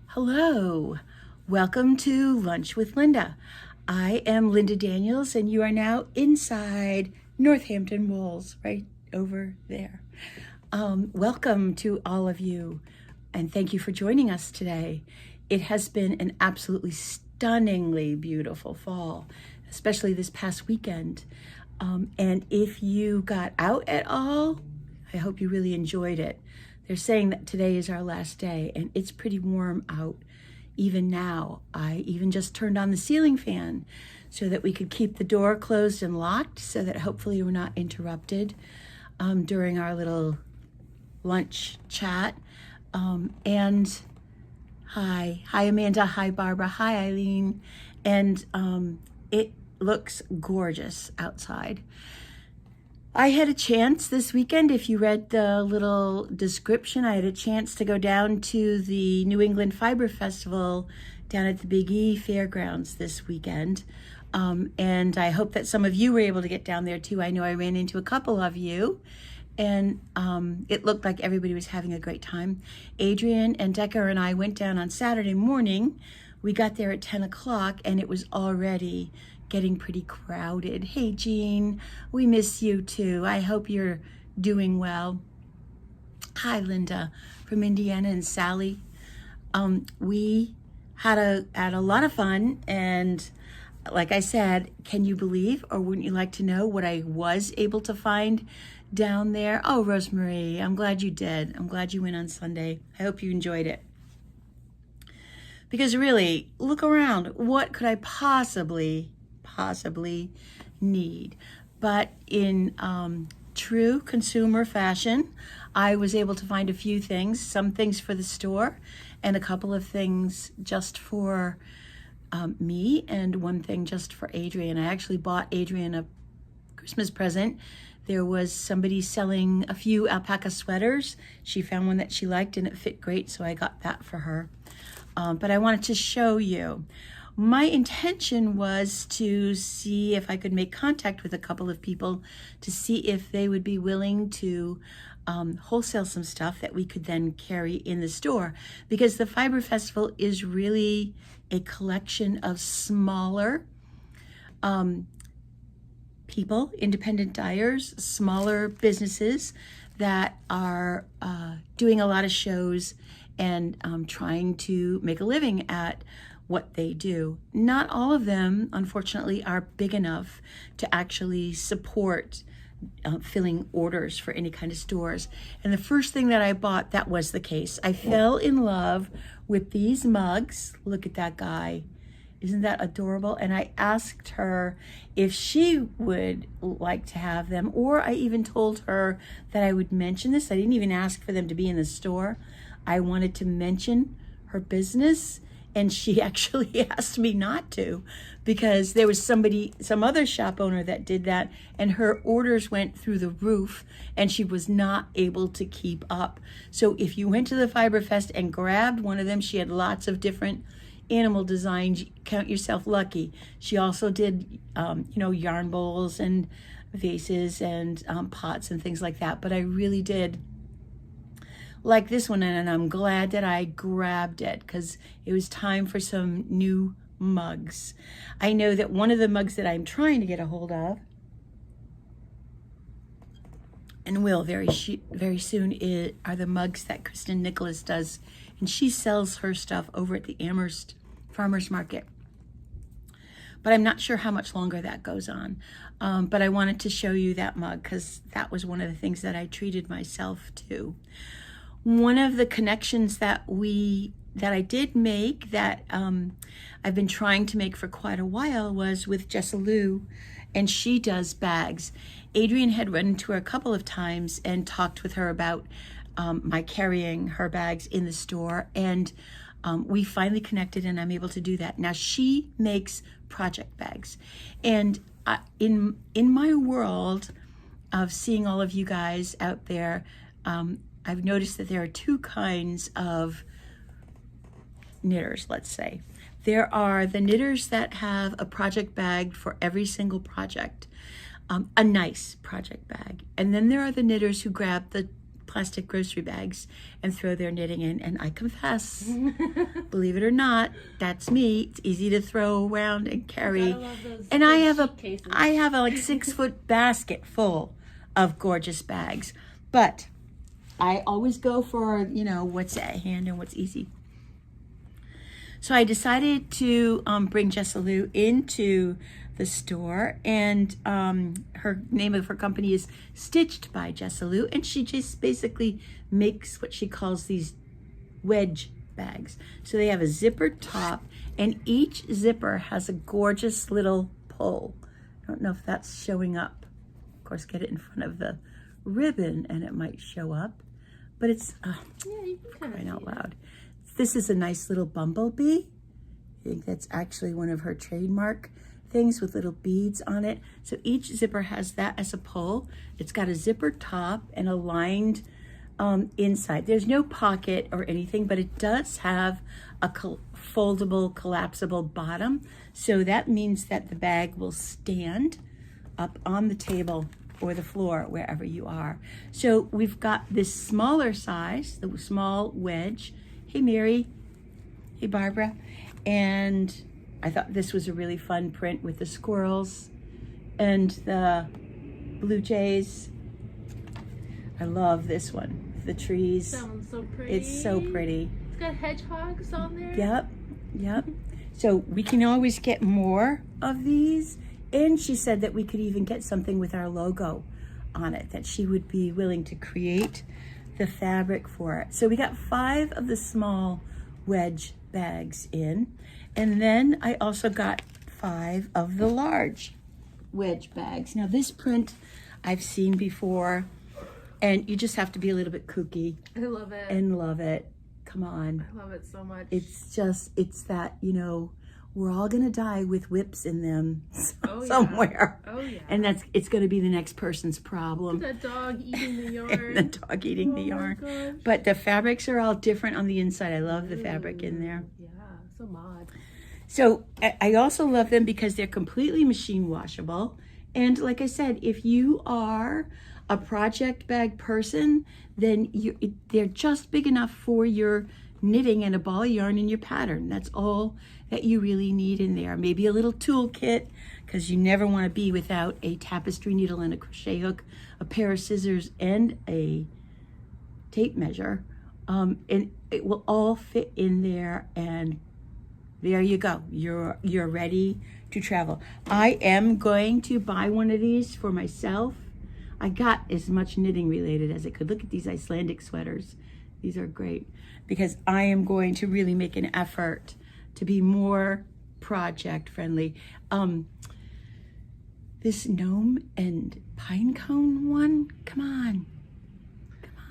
Hello, welcome to Lunch with Linda. I am Linda Daniels and you are now inside Northampton Walls, right over there. Welcome to all of you and thank you for joining us today. It has been an absolutely stunningly beautiful fall, especially this past weekend. And if you got out at all, I hope you really enjoyed it. They're saying that today is our last day and it's pretty warm out even now. I even just turned on the ceiling fan so that we could keep the door closed and locked so that hopefully we're not interrupted during our little lunch chat. And hi Amanda, hi Barbara, hi Eileen. And it looks gorgeous outside. I had a chance this weekend, if you read the little description, I had a chance to go down to the New England Fiber Festival down at the Big E Fairgrounds this weekend. And I hope that some of you were able to get down there too. I know I ran into a couple of you and it looked like everybody was having a great time. Adrian and Decker and I went down on Saturday morning. We got there at 10 o'clock and it was already getting pretty crowded. Hey Jean, we miss you too. I hope you're doing well. Hi Linda from Indiana and Sally. We had a lot of fun, and like I said, can you believe, or wouldn't you like to know what I was able to find down there? Oh, Rosemary, I'm glad you did. I'm glad you went on Sunday. I hope you enjoyed it. Because really, look around. What could I possibly need? But in true consumer fashion, I was able to find a few things, some things for the store and a couple of things just for me and one thing just for Adrian. I actually bought Adrian a Christmas present. There was somebody selling a few alpaca sweaters. She found one that she liked and it fit great, so I got that for her. But I wanted to show you. My intention was to see if I could make contact with a couple of people to see if they would be willing to wholesale some stuff that we could then carry in the store, because the Fiber Festival is really a collection of smaller people, independent dyers, smaller businesses that are doing a lot of shows and trying to make a living at what they do. Not all of them, unfortunately, are big enough to actually support filling orders for any kind of stores. And the first thing that I bought, that was the case. I fell in love with these mugs. Look at that guy. Isn't that adorable? And I asked her if she would like to have them, or I even told her that I would mention this. I didn't even ask for them to be in the store. I wanted to mention her business, and she actually asked me not to, because there was some other shop owner that did that, and her orders went through the roof and she was not able to keep up. So if you went to the Fiber Fest and grabbed one of them, she had lots of different animal designs. Count yourself lucky. She also did, yarn bowls and vases and pots and things like that. But I really did like this one, and I'm glad that I grabbed it because it was time for some new mugs. I know that one of the mugs that I'm trying to get a hold of, and will very soon, are the mugs that Kristen Nicholas does, and she sells her stuff over at the Amherst Farmers Market. But I'm not sure how much longer that goes on. But I wanted to show you that mug because that was one of the things that I treated myself to. One of the connections that I did make that I've been trying to make for quite a while was with Jessalou, and she does bags. Adrian had run into her a couple of times and talked with her about my carrying her bags in the store, and we finally connected and I'm able to do that. Now she makes project bags, and in my world of seeing all of you guys out there, I've noticed that there are two kinds of knitters, let's say. There are the knitters that have a project bag for every single project, a nice project bag. And then there are the knitters who grab the plastic grocery bags and throw their knitting in. And I confess, believe it or not, that's me. It's easy to throw around and carry. And I have a like 6-foot basket full of gorgeous bags. But I always go for, what's at hand and what's easy. So I decided to bring Jessalou into the store, and her name of her company is Stitched by Jessalou, and she just basically makes what she calls these wedge bags. So they have a zipper top, and each zipper has a gorgeous little pull. I don't know if that's showing up. Of course, get it in front of the ribbon and it might show up, but it's you can crying out loud. This is a nice little bumblebee. I think that's actually one of her trademark things with little beads on it. So each zipper has that as a pull. It's got a zipper top and a lined inside. There's no pocket or anything, but it does have a foldable, collapsible bottom. So that means that the bag will stand up on the table or the floor, wherever you are. So we've got this smaller size, the small wedge. Hey, Mary. Hey, Barbara. And I thought this was a really fun print with the squirrels and the blue jays. I love this one, the trees. Sounds so pretty. It's so pretty. It's got hedgehogs on there. Yep. So we can always get more of these. And she said that we could even get something with our logo on it, that she would be willing to create the fabric for it. So we got 5 of the small wedge bags in. And then I also got 5 of the large wedge bags. Now this print I've seen before, and you just have to be a little bit kooky. I love it. And love it. Come on. I love it so much. It's that, we're all gonna die with whips in them somewhere. Oh yeah. And it's gonna be the next person's problem. The dog eating the yarn. And the dog eating the yarn. Gosh. But the fabrics are all different on the inside. I love the fabric in there. Yeah, so mod. So I also love them because they're completely machine washable. And like I said, if you are a project bag person, then they're just big enough for your knitting and a ball of yarn in your pattern. That's all that you really need in there. Maybe a little toolkit, because you never want to be without a tapestry needle and a crochet hook, a pair of scissors, and a tape measure. And it will all fit in there, and there you go. You're ready to travel. I am going to buy one of these for myself. I got as much knitting related as I could. Look at these Icelandic sweaters. These are great, because I am going to really make an effort to be more project friendly. This gnome and pine cone one, come on.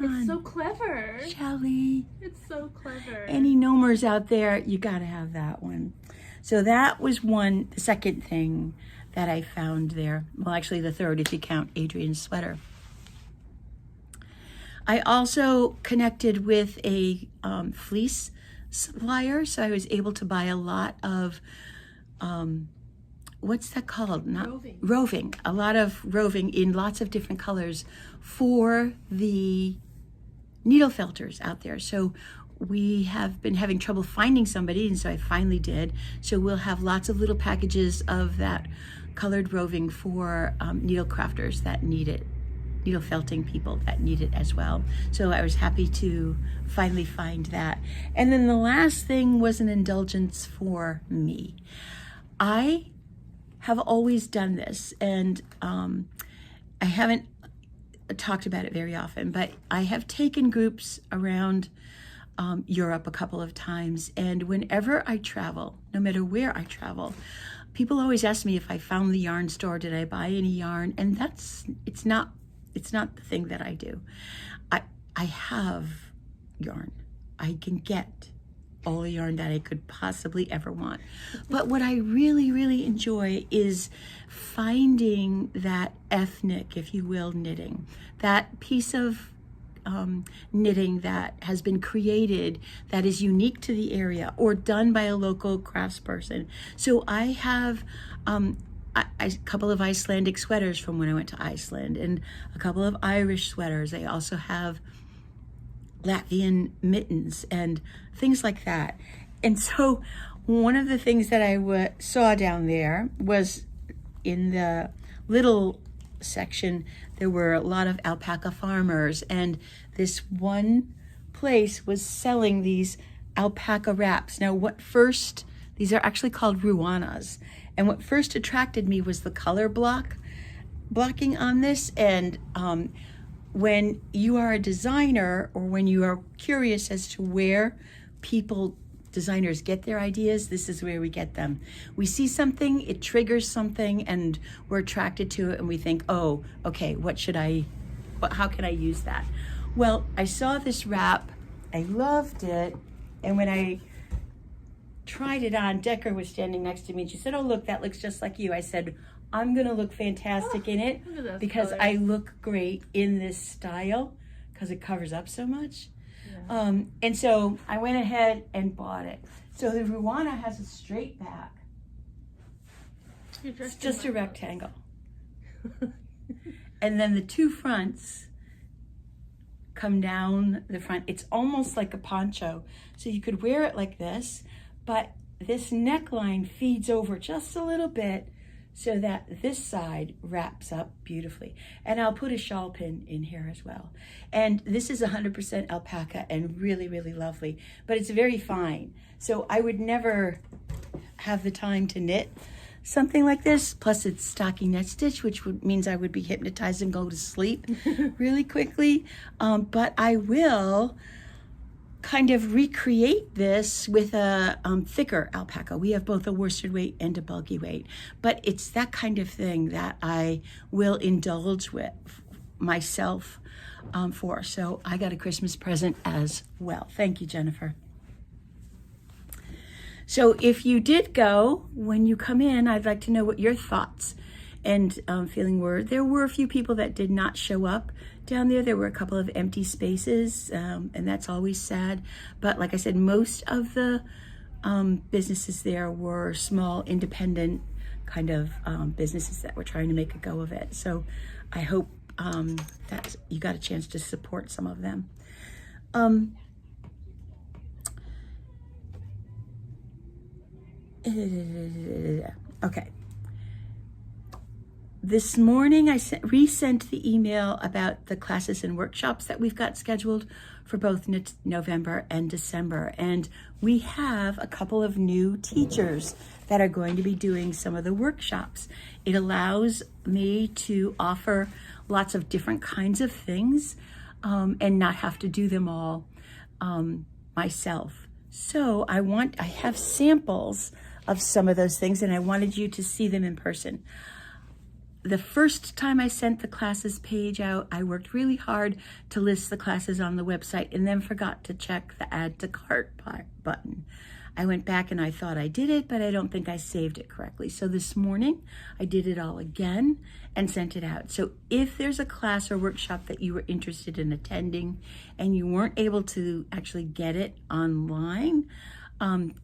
It's so clever. Shelly. It's so clever. Any gnomers out there, you gotta have that one. So that was the second thing that I found there. Well, actually the third if you count Adrian's sweater. I also connected with a fleece supplier, so I was able to buy a lot of, what's that called? Roving. A lot of roving in lots of different colors for the needle felters out there. So we have been having trouble finding somebody, and so I finally did. So we'll have lots of little packages of that colored roving for needle crafters that need it. Needle felting people that need it as well. So I was happy to finally find that. And then the last thing was an indulgence for me. I have always done this, and I haven't talked about it very often, but I have taken groups around Europe a couple of times, and whenever I travel, no matter where I travel, people always ask me if I found the yarn store, did I buy any yarn? And it's not the thing that I do. I have yarn. I can get all the yarn that I could possibly ever want. But what I really, really enjoy is finding that ethnic, if you will, knitting. That piece of knitting that has been created that is unique to the area or done by a local craftsperson. So I have a couple of Icelandic sweaters from when I went to Iceland, and a couple of Irish sweaters. I also have Latvian mittens and things like that. And so one of the things that I saw down there was in the little section, there were a lot of alpaca farmers, and this one place was selling these alpaca wraps. Now, these are actually called ruanas, and what first attracted me was the color blocking on this. And when you are a designer, or when you are curious as to where designers get their ideas, this is where we get them. We see something, it triggers something, and we're attracted to it, and we think, oh, okay, how can I use that? Well, I saw this wrap, I loved it, and when I tried it on, Decker was standing next to me, and she said, oh, look, that looks just like you. I said, I'm gonna look fantastic in it because I look great in this style because it covers up so much. Yeah. And so I went ahead and bought it. So the Ruana has a straight back. It's just a rectangle. And then the two fronts come down the front. It's almost like a poncho. So you could wear it like this, but this neckline feeds over just a little bit so that this side wraps up beautifully. And I'll put a shawl pin in here as well. And this is 100% alpaca and really, really lovely, but it's very fine. So I would never have the time to knit something like this. Plus it's stocking net stitch, which means I would be hypnotized and go to sleep really quickly. But I will kind of recreate this with a thicker alpaca. We have both a worsted weight and a bulky weight, but it's that kind of thing that I will indulge with myself for. So I got a Christmas present as well. Thank you, Jennifer. So if you did go, when you come in, I'd like to know what your thoughts and feeling were. There were a few people that did not show up down there. There were a couple of empty spaces, and that's always sad. But like I said, most of the businesses there were small, independent kind of businesses that were trying to make a go of it. So I hope that you got a chance to support some of them. Okay. This morning, I resent the email about the classes and workshops that we've got scheduled for both November and December. And we have a couple of new teachers that are going to be doing some of the workshops. It allows me to offer lots of different kinds of things and not have to do them all myself. So I have samples of some of those things, and I wanted you to see them in person. The first time I sent the classes page out, I worked really hard to list the classes on the website and then forgot to check the add to cart button. I went back and I thought I did it, but I don't think I saved it correctly. So this morning I did it all again and sent it out. So if there's a class or workshop that you were interested in attending and you weren't able to actually get it online,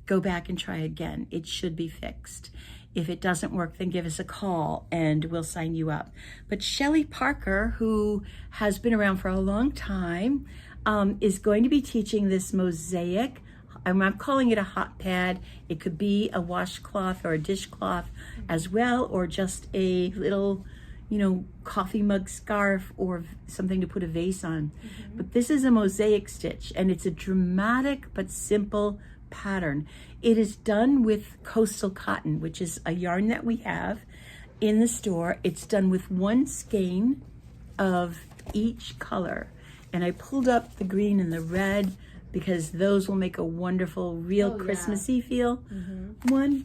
go back and try again. It should be fixed. If it doesn't work, then give us a call and we'll sign you up. But Shelley Parker, who has been around for a long time, is going to be teaching this mosaic. I'm calling it a hot pad. It could be a washcloth or a dishcloth as well, or just a little, coffee mug scarf or something to put a vase on. Mm-hmm. But this is a mosaic stitch, and it's a dramatic but simple pattern. It is done with coastal cotton, which is a yarn that we have in the store. It's done with one skein of each color. And I pulled up the green and the red because those will make a wonderful, real Christmassy feel. Mm-hmm. One.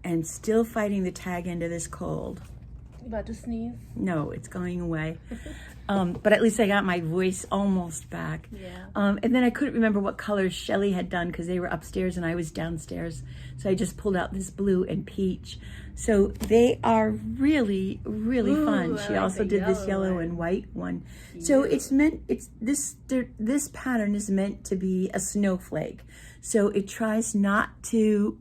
And still fighting the tag end of this cold. You about to sneeze? No, it's going away. But at least I got my voice almost back. Yeah. And then I couldn't remember what colors Shelley had done because they were upstairs and I was downstairs. So I just pulled out this blue and peach. So they are really, really fun. She also did this yellow and white one. So this pattern is meant to be a snowflake. So it tries not to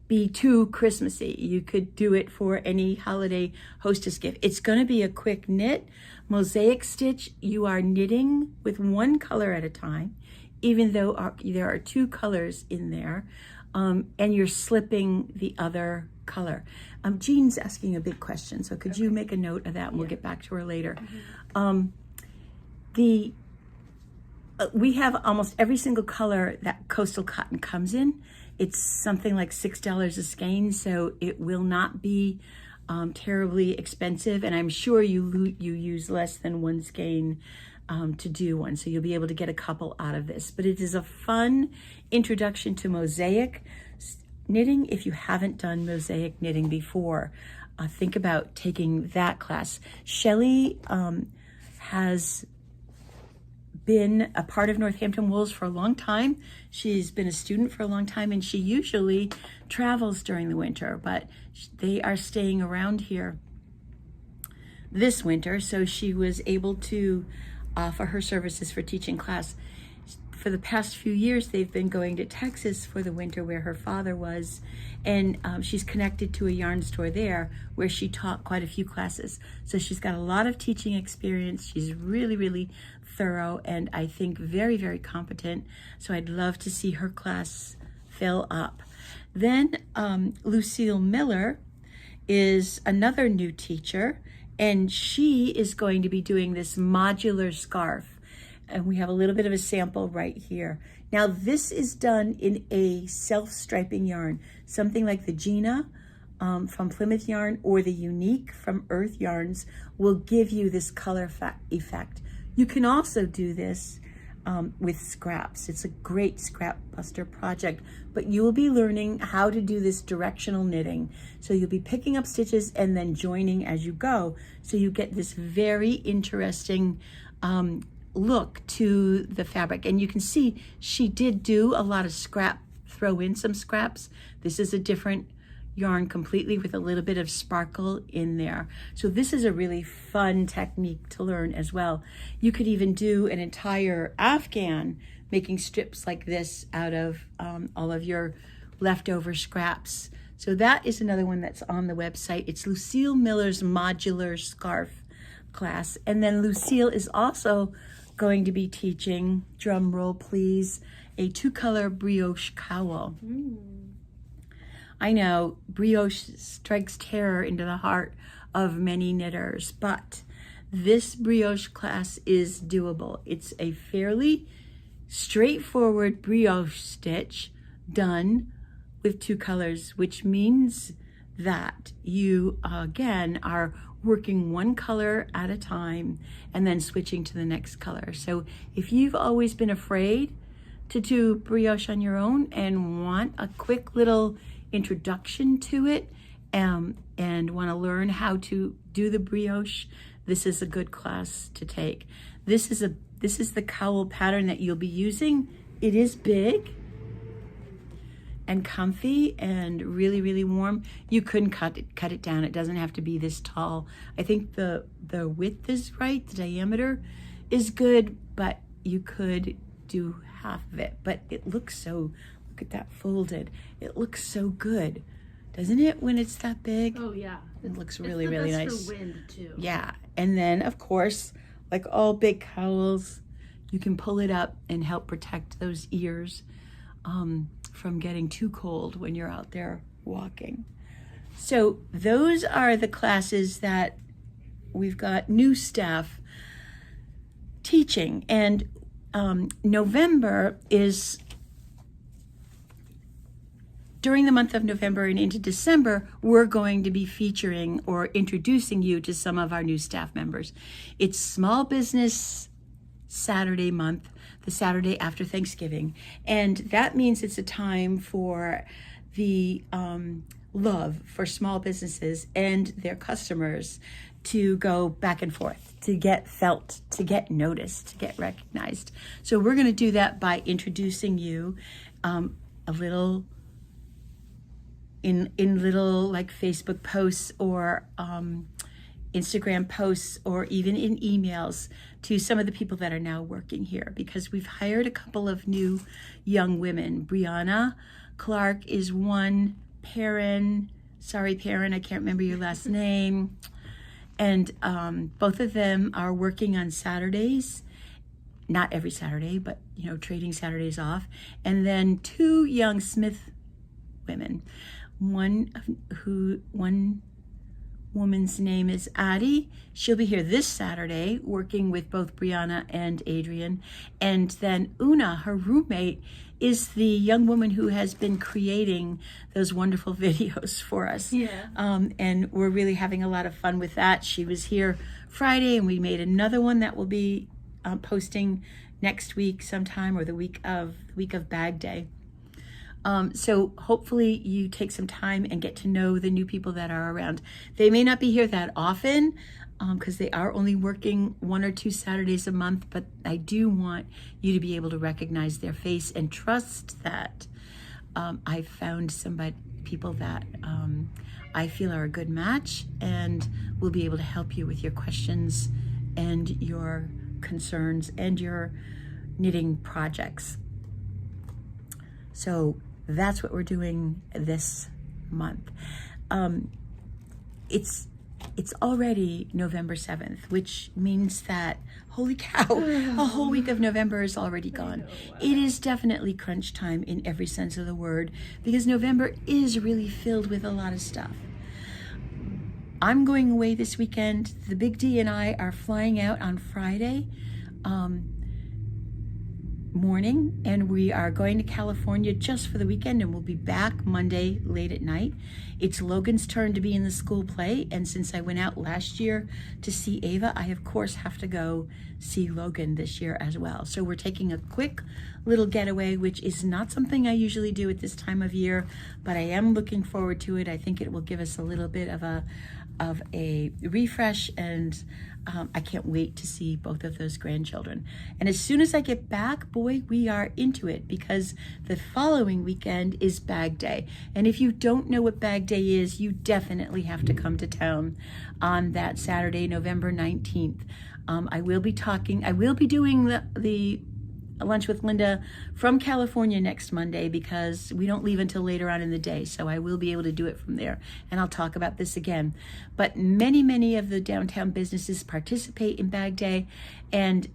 be too Christmassy. You could do it for any holiday hostess gift. It's going to be a quick knit, mosaic stitch. You are knitting with one color at a time, even though there are two colors in there, and you're slipping the other color. Jean's asking a big question, so could you make a note of that, and we'll get back to her later. We have almost every single color that coastal cotton comes in. It's something like $6 a skein, so it will not be terribly expensive, and I'm sure you use less than one skein to do one, so you'll be able to get a couple out of this. But it is a fun introduction to mosaic knitting. If you haven't done mosaic knitting before, think about taking that class. Shelley has been a part of Northampton Wools for a long time. She's been a student for a long time, and she usually travels during the winter, but they are staying around here this winter, so she was able to offer her services for teaching class. For the past few years, they've been going to Texas for the winter, where her father was, and she's connected to a yarn store there where she taught quite a few classes. So she's got a lot of teaching experience. She's really, really thorough, and I think very, very competent. So I'd love to see her class fill up. Then Lucille Miller is another new teacher, and she is going to be doing this modular scarf. And we have a little bit of a sample right here. Now this is done in a self-striping yarn, something like the Gina from Plymouth Yarn or the Unique from Earth Yarns will give you this color effect. You can also do this with scraps. It's a great scrap buster project, but you will be learning how to do this directional knitting. So you'll be picking up stitches and then joining as you go. So you get this very interesting look to the fabric. And you can see she did do a lot of throw in some scraps. This is a different yarn completely with a little bit of sparkle in there. So this is a really fun technique to learn as well. You could even do an entire Afghan making strips like this out of all of your leftover scraps. So that is another one that's on the website. It's Lucille Miller's modular scarf class. And then Lucille is also going to be teaching, drum roll please, a 2-color brioche cowl. I know brioche strikes terror into the heart of many knitters, but this brioche class is doable. It's a fairly straightforward brioche stitch done with 2 colors, which means that you again are working one color at a time and then switching to the next color. So if you've always been afraid to do brioche on your own and want a quick little introduction to it and want to learn how to do the brioche, this is a good class to take. This is the cowl pattern that you'll be using. It is big and comfy and really, really warm. You couldn't cut it down. It doesn't have to be this tall. I think the width is right, the diameter is good, but you could do half of it. But it looks so, look at that folded. It looks so good, doesn't it, when it's that big? Oh yeah. It looks really, really nice. It's the best for wind too. Yeah, and then of course, like all big cowls, you can pull it up and help protect those ears from getting too cold when you're out there walking. So those are the classes that we've got new staff teaching, and November is, during the month of November and into December, we're going to be featuring or introducing you to some of our new staff members. It's Small Business Saturday month, the Saturday after Thanksgiving. And that means it's a time for the love for small businesses and their customers to go back and forth, to get felt, to get noticed, to get recognized. So we're going to do that by introducing you a little in little like Facebook posts or Instagram posts or even in emails to some of the people that are now working here, because we've hired a couple of new young women. Brianna Clark is one, Perrin. Sorry, Perrin, I can't remember your last name. And both of them are working on Saturdays. Not every Saturday, but, trading Saturdays off. And then 2 young Smith women. One woman's name is Addie. She'll be here this Saturday working with both Brianna and Adrian. And then Una, her roommate, is the young woman who has been creating those wonderful videos for us. Yeah. And we're really having a lot of fun with that. She was here Friday, and we made another one that will be posting next week sometime, or the week of Bag Day. So hopefully you take some time and get to know the new people that are around. They may not be here that often because they are only working 1 or 2 Saturdays a month, but I do want you to be able to recognize their face and trust that I've found people that I feel are a good match and will be able to help you with your questions and your concerns and your knitting projects. So that's what we're doing this month. It's already November 7th, which means that, holy cow, a whole week of November is already gone. It is definitely crunch time in every sense of the word, because November is really filled with a lot of stuff. I'm going away this weekend. The Big D and I are flying out on Friday morning, and we are going to California just for the weekend, and we'll be back Monday late at night. It's Logan's turn to be in the school play, and since I went out last year to see Ava, I of course have to go see Logan this year as well. So we're taking a quick little getaway, which is not something I usually do at this time of year, but I am looking forward to it. I think it will give us a little bit of a refresh, and I can't wait to see both of those grandchildren. And as soon as I get back, boy, we are into it, because the following weekend is Bag Day. And if you don't know what Bag Day is, you definitely have to come to town on that Saturday, November 19th. I will be doing the Lunch with Linda from California next Monday, because we don't leave until later on in the day, so I will be able to do it from there, and I'll talk about this again. But many of the downtown businesses participate in Bag Day, and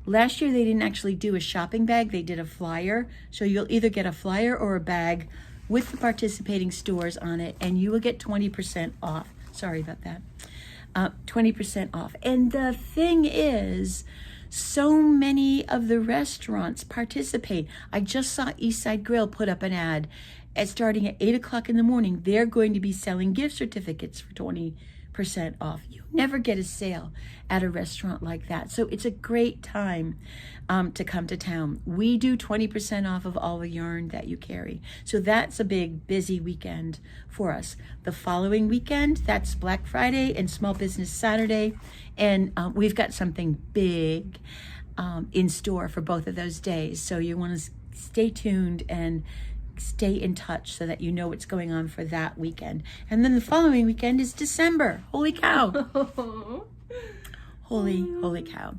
last year they didn't actually do a shopping bag, they did a flyer. So you'll either get a flyer or a bag with the participating stores on it, and you will get 20% off. Sorry about that. 20% off. And the thing is, so many of the restaurants participate. I just saw Eastside Grill put up an ad starting at 8 o'clock in the morning. They're going to be selling gift certificates for 20% off. You never get a sale at a restaurant like that. So it's a great time to come to town. We do 20% off of all the yarn that you carry. So that's a big, busy weekend for us. The following weekend, that's Black Friday and Small Business Saturday. And we've got something big in store for both of those days. So you want to stay tuned and stay in touch so that you know what's going on for that weekend. And then the following weekend is December. Holy cow. Holy cow.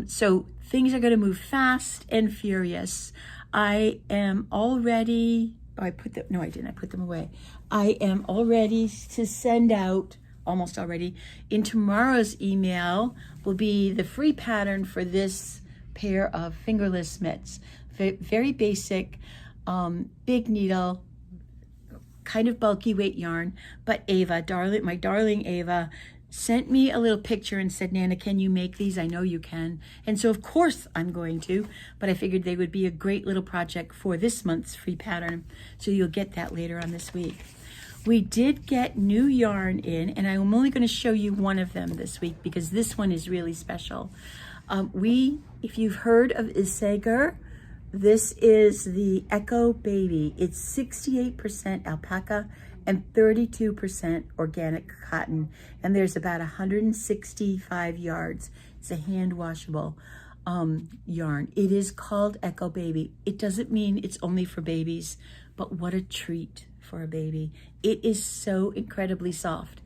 So things are going to move fast and furious. I am all ready. I put them away. I am all ready to send out, almost already. In tomorrow's email will be the free pattern for this pair of fingerless mitts. Very basic, big needle, kind of bulky weight yarn. But Ava, my darling Ava, sent me a little picture and said, Nana, can you make these? I know you can. And so of course I'm going to, but I figured they would be a great little project for this month's free pattern. So you'll get that later on this week. We did get new yarn in, and I'm only going to show you one of them this week because this one is really special. If you've heard of Isager, this is the Echo Baby. It's 68% alpaca and 32% organic cotton, and there's about 165 yards. It's a hand washable yarn. It is called Echo Baby. It doesn't mean it's only for babies, but what a treat for a baby. It is so incredibly soft.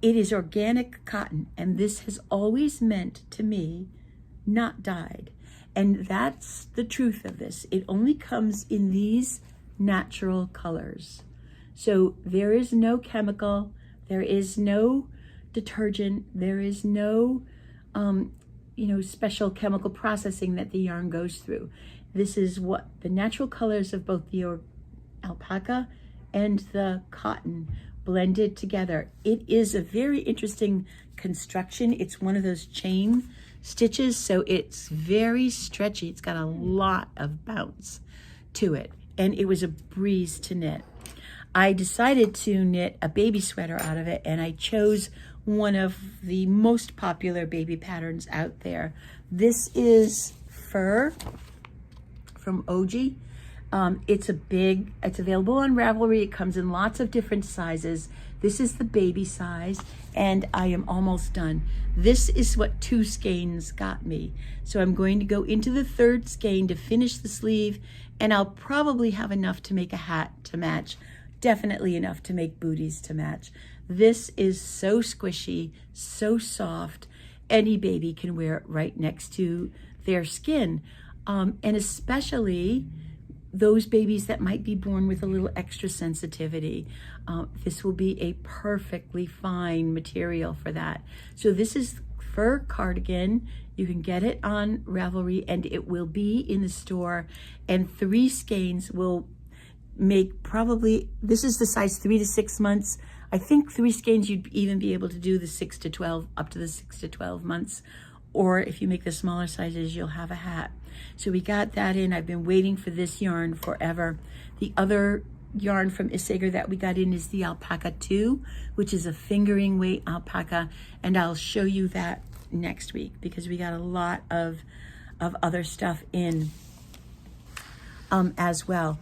It is organic cotton, and this has always meant to me not dyed. And that's the truth of this. It only comes in these natural colors. So there is no chemical, there is no detergent, there is no special chemical processing that the yarn goes through. This is what the natural colors of both the alpaca and the cotton blended together. It is a very interesting construction. It's one of those chain stitches, so it's very stretchy. It's got a lot of bounce to it, and it was a breeze to knit. I decided to knit a baby sweater out of it, and I chose one of the most popular baby patterns out there. This is fur from OG. It's available on Ravelry. It comes in lots of different sizes. This is the baby size, and I am almost done. This is what 2 skeins got me. So I'm going to go into the 3rd skein to finish the sleeve, and I'll probably have enough to make a hat to match. Definitely enough to make booties to match. This is so squishy, so soft. Any baby can wear it right next to their skin. And especially those babies that might be born with a little extra sensitivity. This will be a perfectly fine material for that. So this is fur cardigan. You can get it on Ravelry, and it will be in the store. And 3 skeins will make probably, this is the size 3 to 6 months. I think 3 skeins you'd even be able to do the 6 to 12, up to the 6 to 12 months. Or if you make the smaller sizes, you'll have a hat. So we got that in. I've been waiting for this yarn forever. The other yarn from Isager that we got in is the Alpaca 2, which is a fingering weight alpaca. And I'll show you that next week because we got a lot of other stuff in as well.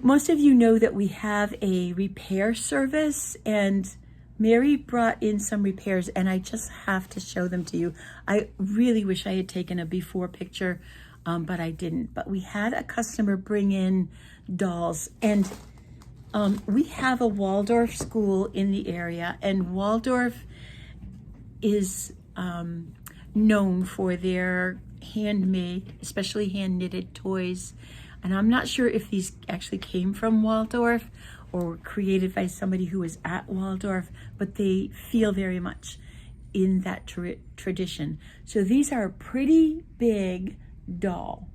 Most of you know that we have a repair service, and Mary brought in some repairs, and I just have to show them to you. I really wish I had taken a before picture, but I didn't. But we had a customer bring in dolls, and we have a Waldorf school in the area, and Waldorf is known for their handmade, especially hand knitted toys. And I'm not sure if these actually came from Waldorf or were created by somebody who was at Waldorf, but they feel very much in that tradition. So these are a pretty big doll,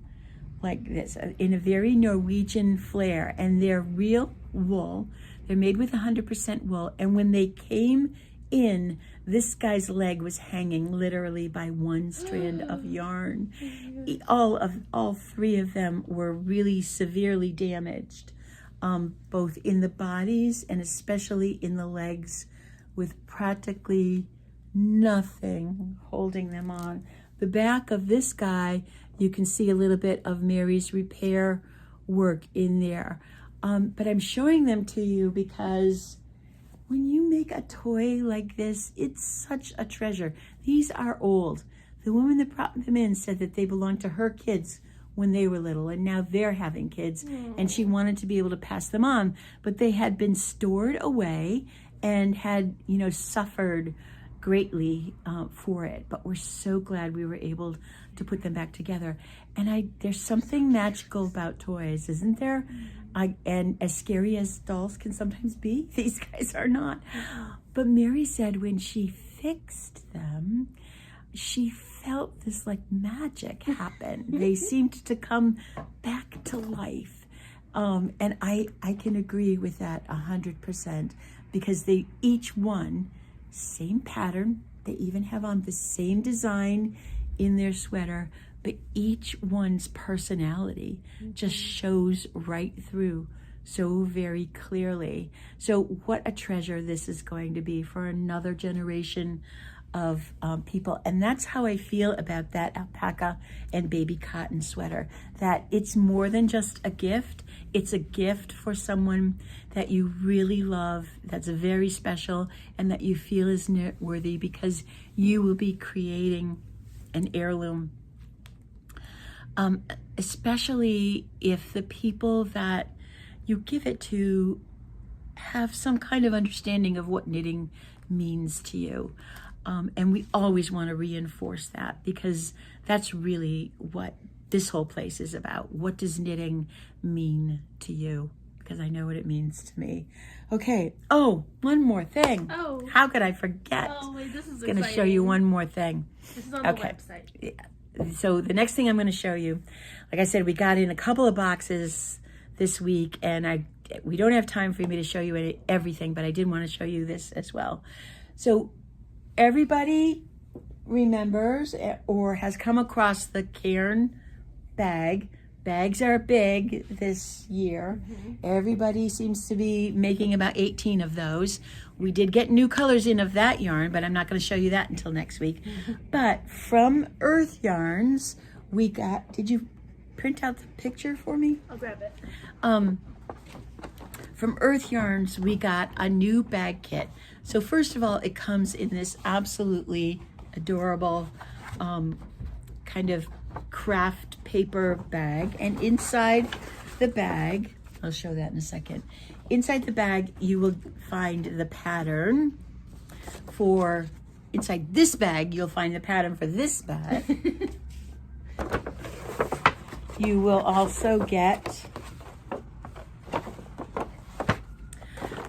like this, in a very Norwegian flair, and they're real wool. They're made with 100% wool, and when they came in, this guy's leg was hanging literally by one strand of yarn. All 3 of them were really severely damaged, both in the bodies and especially in the legs, with practically nothing holding them on. The back of this guy, you can see a little bit of Mary's repair work in there. But I'm showing them to you because when you make a toy like this, it's such a treasure. These are old. The woman that brought them in said that they belonged to her kids when they were little, and now they're having kids, and she wanted to be able to pass them on, but they had been stored away and had, suffered greatly for it. But we're so glad we were able to put them back together. And there's something magical about toys, isn't there? And as scary as dolls can sometimes be, these guys are not. But Mary said when she fixed them, she felt this like magic happen. They seemed to come back to life. And I can agree with that 100%, because they each one, same pattern, they even have on the same design in their sweater, but each one's personality just shows right through so very clearly. So what a treasure this is going to be for another generation of people. And that's how I feel about that alpaca and baby cotton sweater, that it's more than just a gift. It's a gift for someone that you really love, that's very special, and that you feel is worthy, because you will be creating an heirloom. Especially if the people that you give it to have some kind of understanding of what knitting means to you. And we always want to reinforce that, because that's really what this whole place is about. What does knitting mean to you? because I know what it means to me. Okay. Oh, one more thing. Oh. How could I forget? Oh, wait, this is I'm going to show you one more thing. This is on the website. Yeah. So the next thing I'm going to show you, like I said, we got in a couple of boxes this week, and we don't have time for me to show you everything, but I did want to show you this as well. So everybody remembers or has come across the Cairn bag. Bags are big this year. Everybody seems to be making about 18 of those. We did get new colors in of that yarn, but I'm not going to show you that until next week. But from Earth Yarns, we got, did you print out the picture for me? I'll grab it. From Earth Yarns, we got a new bag kit. So first of all, it comes in this absolutely adorable kind of craft paper bag, and inside the bag, I'll show that in a second. Inside the bag, you will find the pattern for, inside this bag, you'll find the pattern for this bag. You will also get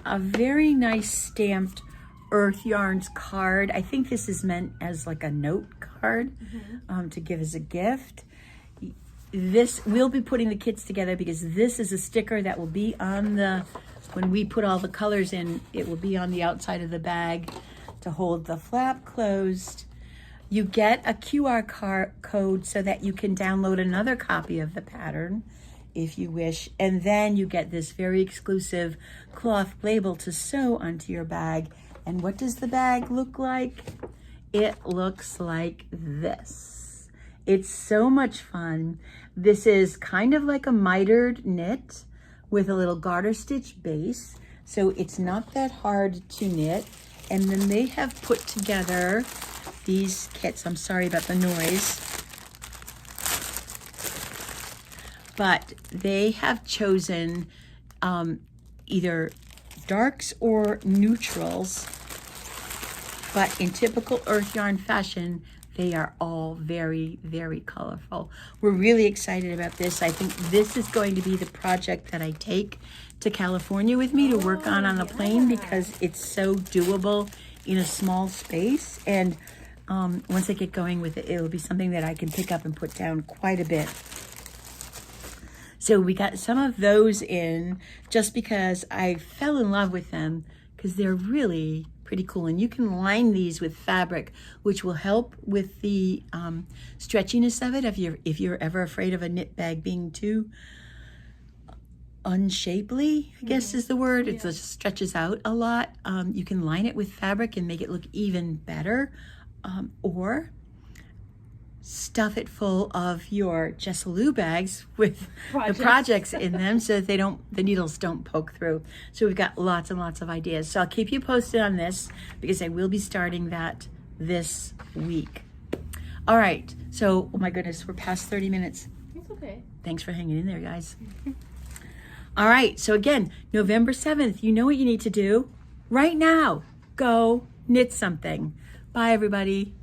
a very nice stamped Earth Yarns card. I think this is meant as like a note card to give as a gift. This, we'll be putting the kits together because this is a sticker that will be on the, when we put all the colors in, it will be on the outside of the bag to hold the flap closed. You get a QR code so that you can download another copy of the pattern if you wish, and then you get this very exclusive cloth label to sew onto your bag. And what does the bag look like? It looks like this. It's so much fun. This is kind of like a mitered knit with a little garter stitch base, so it's not that hard to knit. And then they have put together these kits. I'm sorry about the noise, but they have chosen either darks or neutrals, but in typical Earth Yarn fashion, they are all very, very colorful. We're really excited about this. I think this is going to be the project that I take to California with me to work on a plane, because it's so doable in a small space. And once I get going with it, it'll be something that I can pick up and put down quite a bit. So we got some of those in just because I fell in love with them, because they're really pretty cool. And you can line these with fabric, which will help with the stretchiness of it. If you're ever afraid of a knit bag being too unshapely, I guess is the word. It just stretches out a lot. You can line it with fabric and make it look even better, or stuff it full of your Jessalou bags with the projects in them so that the needles don't poke through. So we've got lots and lots of ideas. So I'll keep you posted on this because I will be starting that this week. All right. So, oh my goodness, we're past 30 minutes. It's okay. Thanks for hanging in there, guys. All right. So again, November 7th, you know what you need to do right now. Go knit something. Bye, everybody.